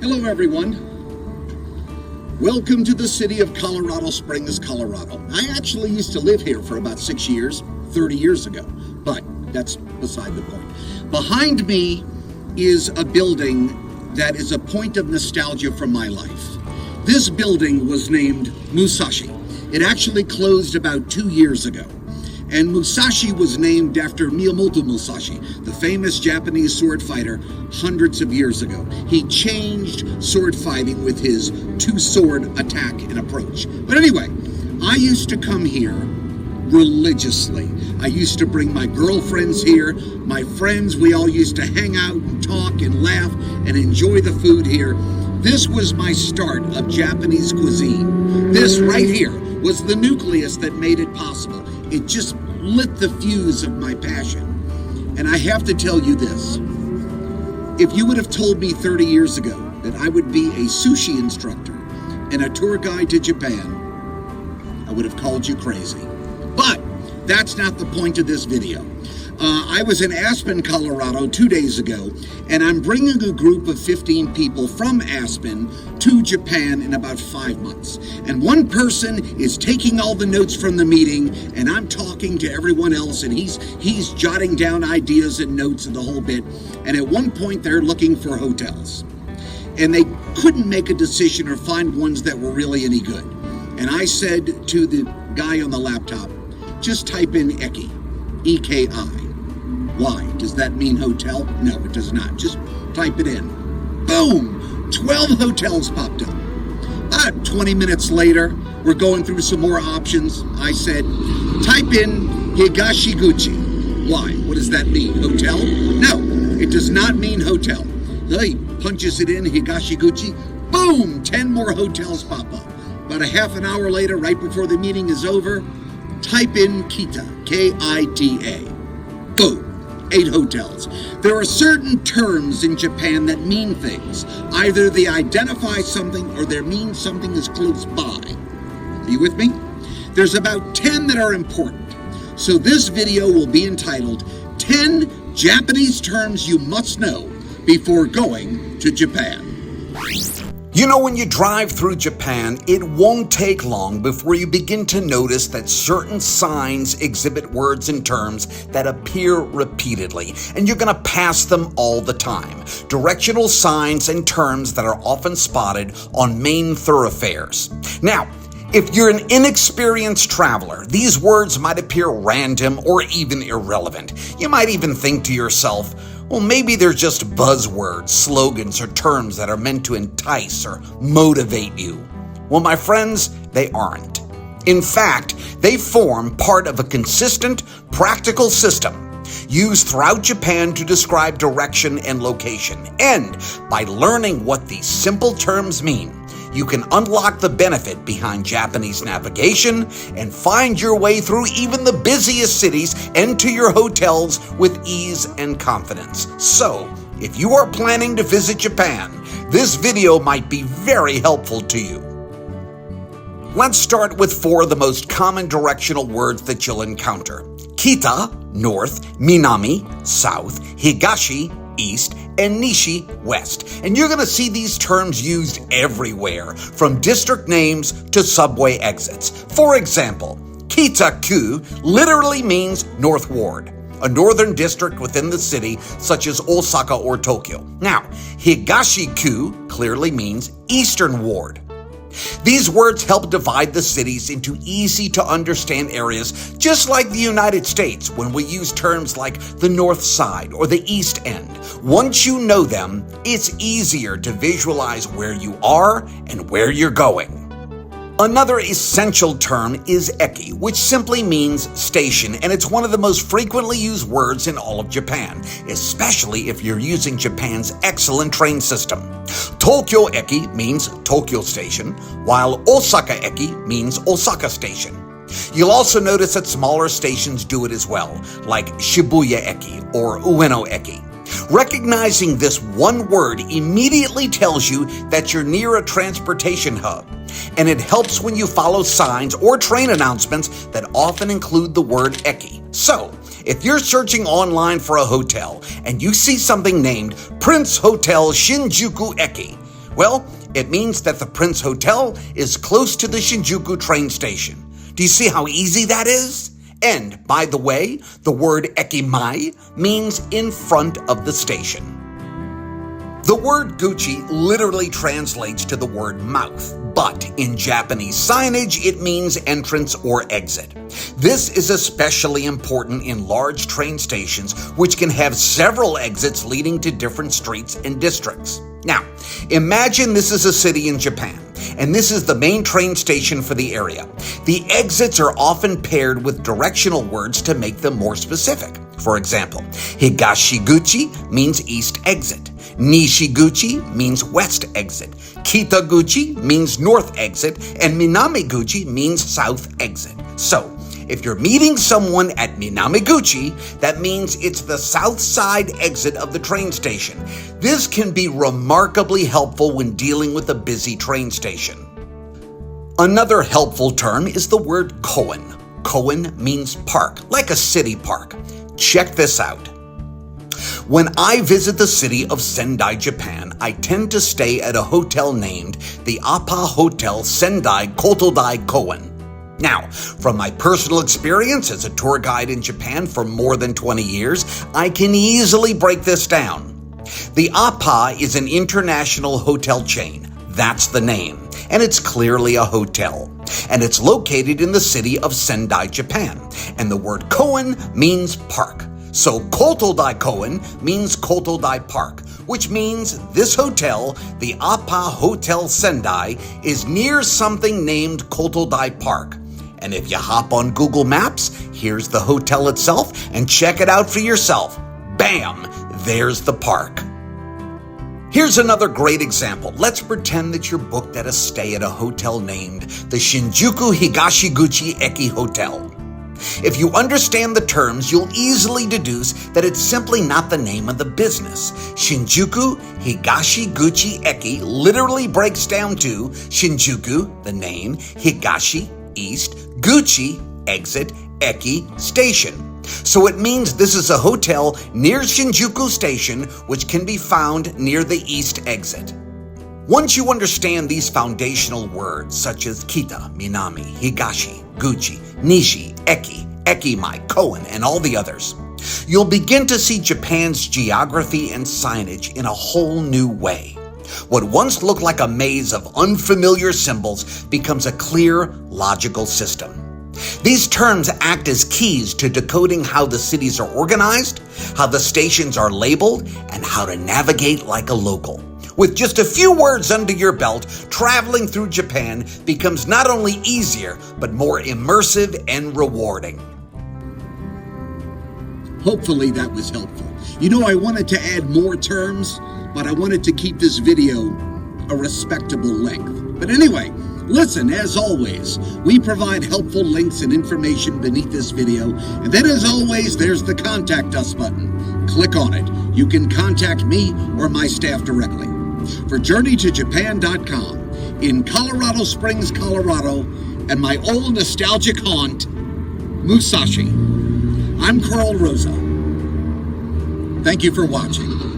Hello everyone. Welcome to the city of Colorado Springs, Colorado. I actually used to live here for about 6 years, 30 years ago, but that's beside the point. Behind me is a building that is a point of nostalgia from my life. This building was named Musashi. It actually closed about 2 years ago. And Musashi was named after Miyamoto Musashi, the famous Japanese sword fighter hundreds of years ago. He changed sword fighting with his two-sword attack and approach. But anyway, I used to come here religiously. I used to bring my girlfriends here, my friends. We all used to hang out and talk and laugh and enjoy the food here. This was my start of Japanese cuisine. This right here was the nucleus that made it possible. It just lit the fuse of my passion. And I have to tell you this. If you would have told me 30 years ago that I would be a sushi instructor and a tour guide to Japan, I would have called you crazy. But that's not the point of this video. I was in Aspen, Colorado 2 days ago, and I'm bringing a group of 15 people from Aspen to Japan in about 5 months. And one person is taking all the notes from the meeting, and I'm talking to everyone else, and he's jotting down ideas and notes and the whole bit. And at one point, they're looking for hotels. And they couldn't make a decision or find ones that were really any good. And I said to the guy on the laptop, just type in Eki, E-K-I. Why? Does that mean hotel? No, it does not. Just type it in. Boom! 12 hotels popped up. About 20 minutes later, we're going through some more options. I said, type in Higashi Guchi. Why? What does that mean? Hotel? No, it does not mean hotel. He punches it in, Higashi Guchi. Boom! 10 more hotels pop up. About a half an hour later, right before the meeting is over, type in Kita, K-I-T-A. Boom! 8 hotels. There are certain terms in Japan that mean things. Either they identify something or they mean something is close by. Are you with me? There's about 10 that are important. So this video will be entitled 10 Japanese terms you must know before going to Japan. You know, when you drive through Japan, it won't take long before you begin to notice that certain signs exhibit words and terms that appear repeatedly, and you're going to pass them all the time. Directional signs and terms that are often spotted on main thoroughfares. Now, if you're an inexperienced traveler, these words might appear random or even irrelevant. You might even think to yourself, well, maybe they're just buzzwords, slogans, or terms that are meant to entice or motivate you. Well, my friends, they aren't. In fact, they form part of a consistent, practical system used throughout Japan to describe direction and location. And by learning what these simple terms mean, you can unlock the benefit behind Japanese navigation and find your way through even the busiest cities and to your hotels with ease and confidence. So, if you are planning to visit Japan, this video might be very helpful to you. Let's start with 4 of the most common directional words that you'll encounter. Kita, north, Minami, south, Higashi, east, and Nishi, west. And you're going to see these terms used everywhere, from district names to subway exits. For example, Kita-ku literally means North Ward, a northern district within the city, such as Osaka or Tokyo. Now, Higashi-ku clearly means Eastern Ward. These words help divide the cities into easy-to-understand areas, just like the United States when we use terms like the North Side or the East End. Once you know them, it's easier to visualize where you are and where you're going. Another essential term is eki, which simply means station, and it's one of the most frequently used words in all of Japan, especially if you're using Japan's excellent train system. Tokyo eki means Tokyo Station, while Osaka eki means Osaka Station. You'll also notice that smaller stations do it as well, like Shibuya eki or Ueno eki. Recognizing this one word immediately tells you that you're near a transportation hub, and it helps when you follow signs or train announcements that often include the word eki. So, if you're searching online for a hotel and you see something named Prince Hotel Shinjuku Eki, Well, it means that the Prince Hotel is close to the Shinjuku train station. Do you see how easy that is? And, by the way, the word ekimai means in front of the station. The word Guchi literally translates to the word mouth, but in Japanese signage it means entrance or exit. This is especially important in large train stations, which can have several exits leading to different streets and districts. Now, imagine this is a city in Japan, and this is the main train station for the area. The exits are often paired with directional words to make them more specific. For example, Higashiguchi means east exit. Nishi-guchi means west exit. Kita-guchi means north exit. And Minami-guchi means south exit. So, if you're meeting someone at Minami-guchi, that means it's the south side exit of the train station. This can be remarkably helpful when dealing with a busy train station. Another helpful term is the word Koen. Koen means park, like a city park. Check this out. When I visit the city of Sendai, Japan, I tend to stay at a hotel named the Appa Hotel Sendai Kotodai Koen. Now, from my personal experience as a tour guide in Japan for more than 20 years, I can easily break this down. The Appa is an international hotel chain. That's the name. And it's clearly a hotel. And it's located in the city of Sendai, Japan. And the word Koen means park. So Kotodai Koen means Kotodai Park, which means this hotel, the Appa Hotel Sendai, is near something named Kotodai Park. And if you hop on Google Maps, here's the hotel itself and check it out for yourself. Bam! There's the park. Here's another great example. Let's pretend that you're booked at a stay at a hotel named the Shinjuku Higashiguchi Eki Hotel. If you understand the terms, you'll easily deduce that it's simply not the name of the business. Shinjuku Higashiguchi Eki literally breaks down to Shinjuku, the name, Higashi, east, Guchi, exit, Eki, station. So it means this is a hotel near Shinjuku Station, which can be found near the east exit. Once you understand these foundational words, such as Kita, Minami, Higashi, Guchi, Nishi, Eki, Ekimai, Koen, and all the others, you'll begin to see Japan's geography and signage in a whole new way. What once looked like a maze of unfamiliar symbols becomes a clear, logical system. These terms act as keys to decoding how the cities are organized, how the stations are labeled, and how to navigate like a local. With just a few words under your belt, traveling through Japan becomes not only easier, but more immersive and rewarding. Hopefully that was helpful. You know, I wanted to add more terms, but I wanted to keep this video a respectable length. But anyway, listen, as always, we provide helpful links and information beneath this video. And then as always, there's the Contact Us button. Click on it. You can contact me or my staff directly. For JourneyToJapan.com, in Colorado Springs, Colorado, and my old nostalgic haunt, Musashi, I'm Carl Rosa. Thank you for watching.